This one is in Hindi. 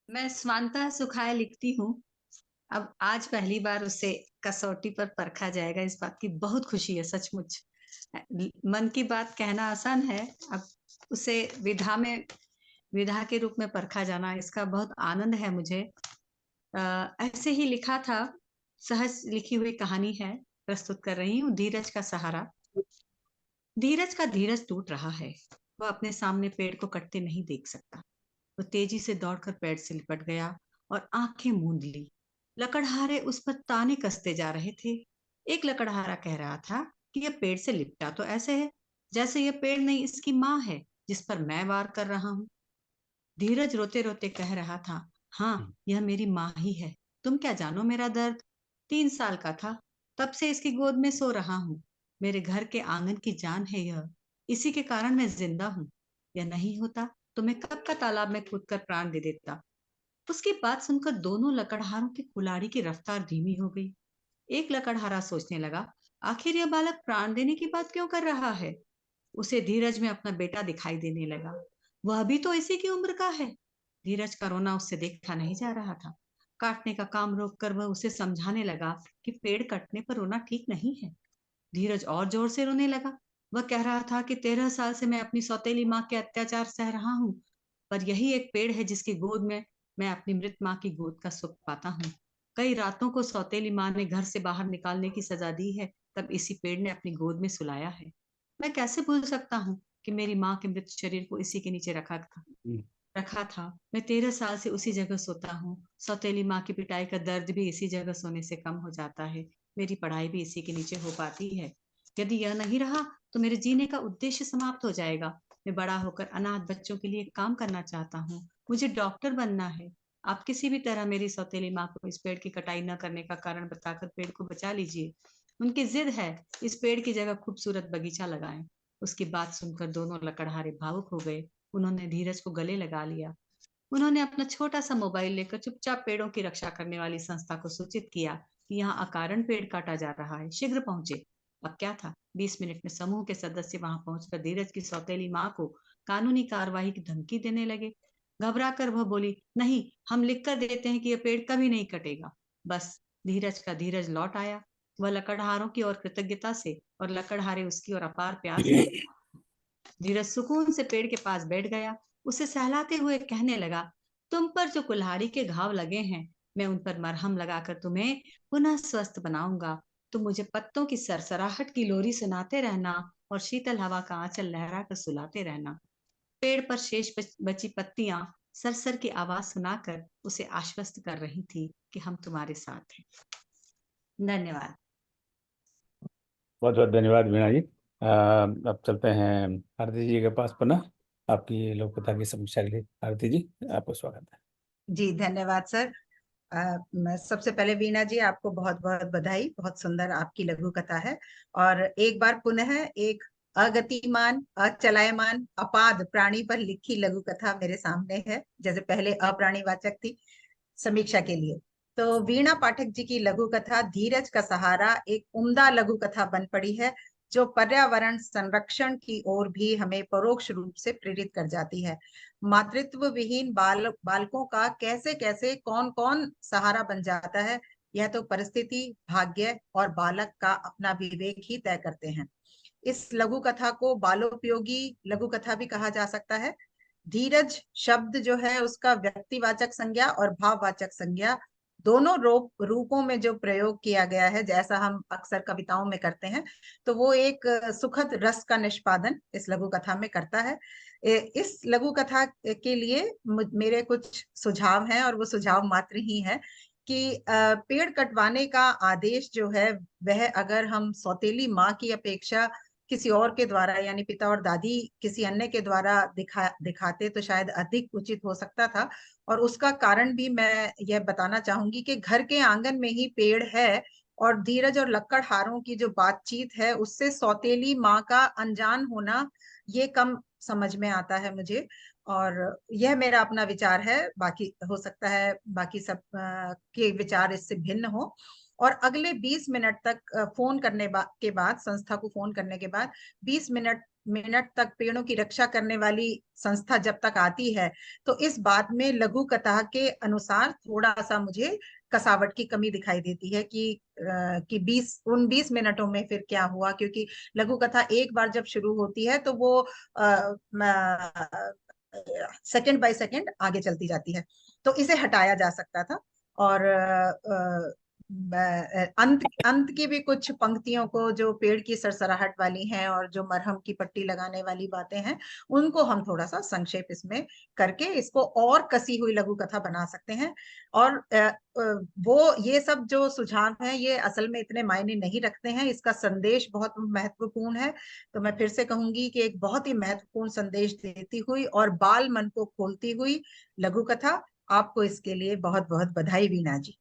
मैं स्वांतः सुखाय लिखती हूँ। अब आज पहली बार उसे कसौटी पर परखा जाएगा, इस बात की बहुत खुशी है सचमुच। मन की बात कहना आसान है, अब उसे विधा के रूप में परखा जाना, इसका बहुत आनंद है मुझे। ऐसे ही लिखा था, सहज लिखी हुई कहानी है, प्रस्तुत कर रही हूँ। धीरज का सहारा। धीरज का धीरज टूट रहा है। वह अपने सामने पेड़ को कटते नहीं देख सकता। वो तेजी से दौड़कर पेड़ से लिपट गया और आंखें मूंद ली। लकड़हारे उस पर ताने कसते जा रहे थे। एक लकड़हारा कह रहा था कि यह पेड़ से लिपटा तो ऐसे है जैसे यह पेड़ नहीं इसकी माँ है, जिस पर मैं वार कर रहा हूँ। धीरज रोते रोते कह रहा था, हाँ यह मेरी माँ ही है। तुम क्या जानो मेरा दर्द। 3 साल का था तब से इसकी गोद में सो रहा हूँ। मेरे घर के आंगन की जान है यह, इसी के कारण मैं जिंदा हूँ। यह नहीं होता तो मैं कब का तालाब में कूद कर प्राण दे देता। उसकी बात सुनकर दोनों लकड़हारों की कुल्हाड़ी की रफ्तार धीमी हो गई। एक लकड़हारा सोचने लगा, आखिर यह बालक प्राण देने की बात क्यों कर रहा है। उसे धीरज में अपना बेटा दिखाई देने लगा। वह भी तो इसी की उम्र का है। धीरज का रोना उससे देखा नहीं जा रहा था। काटने का काम रोककर वह उसे समझाने लगा कि पेड़ कटने पर रोना ठीक नहीं है। धीरज और जोर से रोने लगा। वह कह रहा था कि 13 साल से मैं अपनी सौतेली माँ के अत्याचार सह रहा हूँ, पर यही एक पेड़ है जिसकी गोद में मैं अपनी मृत माँ की गोद का सुख पाता हूँ। कई रातों को सौतेली माँ ने घर से बाहर निकालने की सजा दी है, तब इसी पेड़ ने अपनी गोद में सुलाया है। मैं कैसे भूल सकता हूँ कि मेरी माँ के मृत शरीर को इसी के नीचे रखा था। मैं 13 साल से उसी जगह सोता हूँ। सौतेली माँ की पिटाई का दर्द भी इसी जगह सोने से कम हो जाता है। मेरी पढ़ाई भी इसी के नीचे हो पाती है। यदि यह नहीं रहा तो मेरे जीने का उद्देश्य समाप्त हो जाएगा। मैं बड़ा होकर अनाथ बच्चों के लिए काम करना चाहता हूँ। मुझे डॉक्टर बनना है। आप किसी भी तरह मेरी सौतेली माँ को इस पेड़ की कटाई न करने का कारण बताकर पेड़ को बचा लीजिए। उनकी जिद है, इस पेड़ की जगह खूबसूरत बगीचा लगाएं। उसकी बात सुनकर दोनों लकड़हारे भावुक हो गए। उन्होंने धीरज को गले लगा लिया। उन्होंने अपना छोटा सा मोबाइल लेकर चुपचाप पेड़ों की रक्षा करने वाली संस्था को सूचित किया कि यहाँ अकारण पेड़ काटा जा रहा है, शीघ्र पहुंचे। अब क्या था, 20 मिनट में समूह के सदस्य वहां पहुंचकर धीरज की सौतेली माँ को कानूनी कार्रवाई की धमकी देने लगे। घबरा कर वह बोली, नहीं, हम लिख कर देते हैं कि यह पेड़ कभी नहीं कटेगा। बस धीरज का धीरज लौट आया। वह लकड़हारों की ओर कृतज्ञता से और लकड़हारे उसकी ओर अपार प्यार से। धीरज सुकून से पेड़ के पास बैठ गया। उसे सहलाते हुए कहने लगा, तुम पर जो कुल्हाड़ी के घाव लगे हैं, मैं उन पर मरहम लगाकर तुम्हें पुनः स्वस्थ बनाऊंगा। तुम मुझे पत्तों की सरसराहट की लोरी सुनाते रहना और शीतल हवा का आंचल लहरा कर सुलाते रहना। पेड़ पर शेष बची पत्तियां सरसर की आवाज सुनाकर उसे आश्वस्त कर रही थी कि हम तुम्हारे साथ हैं। धन्यवाद। बहुत बहुत धन्यवाद वीणा जी। अब चलते हैं आरती जी के पास पुनः आपकी लोक कथा की समीक्षा के लिए। आरती जी, आपको स्वागत है। जी धन्यवाद सर। मैं सबसे पहले वीणा जी आपको बहुत बहुत बधाई। बहुत सुंदर आपकी लघु कथा है। और एक बार पुनः एक अगतिमान अचलायमान अपाद प्राणी पर लिखी लघु कथा मेरे सामने है, जैसे पहले अप्राणीवाचक थी। समीक्षा के लिए तो वीणा पाठक जी की लघु कथा धीरज का सहारा एक उम्दा लघु कथा बन पड़ी है, जो पर्यावरण संरक्षण की ओर भी हमें परोक्ष रूप से प्रेरित कर जाती है। मातृत्व विहीन बालकों का कैसे कैसे कौन कौन सहारा बन जाता है, यह तो परिस्थिति, भाग्य और बालक का अपना विवेक ही तय करते हैं। इस लघु कथा को बालोपयोगी लघु कथा भी कहा जा सकता है। धीरज शब्द जो है उसका व्यक्तिवाचक संज्ञा और भाववाचक संज्ञा दोनों रूपों में जो प्रयोग किया गया है, जैसा हम अक्सर कविताओं में करते हैं, तो वो एक सुखद रस का निष्पादन इस लघु कथा में करता है। इस लघु कथा के लिए मेरे कुछ सुझाव हैं, और वो सुझाव मात्र ही है कि पेड़ कटवाने का आदेश जो है वह अगर हम सौतेली माँ की अपेक्षा किसी और के द्वारा, यानी पिता और दादी किसी अन्य के द्वारा दिखाते तो शायद अधिक उचित हो सकता था। और उसका कारण भी मैं यह बताना चाहूंगी कि घर के आंगन में ही पेड़ है, और धीरज और लक्कड़हारों की जो बातचीत है उससे सौतेली माँ का अनजान होना ये कम समझ में आता है मुझे। और यह मेरा अपना विचार है, बाकी हो सकता है बाकी सब के विचार इससे भिन्न हो। और अगले 20 मिनट तक फोन करने के बाद, संस्था को फोन करने के बाद 20 मिनट मिनट तक पेड़ों की रक्षा करने वाली संस्था जब तक आती है, तो इस बात में लघु कथा के अनुसार थोड़ा सा मुझे कसावट की कमी दिखाई देती है कि 20 मिनटों में फिर क्या हुआ, क्योंकि लघु कथा एक बार जब शुरू होती है तो वो सेकंड बाय सेकंड आगे चलती जाती है, तो इसे हटाया जा सकता था। और अंत अंत की भी कुछ पंक्तियों को जो पेड़ की सरसराहट वाली हैं और जो मरहम की पट्टी लगाने वाली बातें हैं, उनको हम थोड़ा सा संक्षेप इसमें करके इसको और कसी हुई लघु कथा बना सकते हैं। और वो ये सब जो सुझाव हैं ये असल में इतने मायने नहीं रखते हैं, इसका संदेश बहुत महत्वपूर्ण है। तो मैं फिर से कहूंगी कि एक बहुत ही महत्वपूर्ण संदेश देती हुई और बाल मन को खोलती हुई लघु कथा। आपको इसके लिए बहुत बहुत बधाई वीणा जी।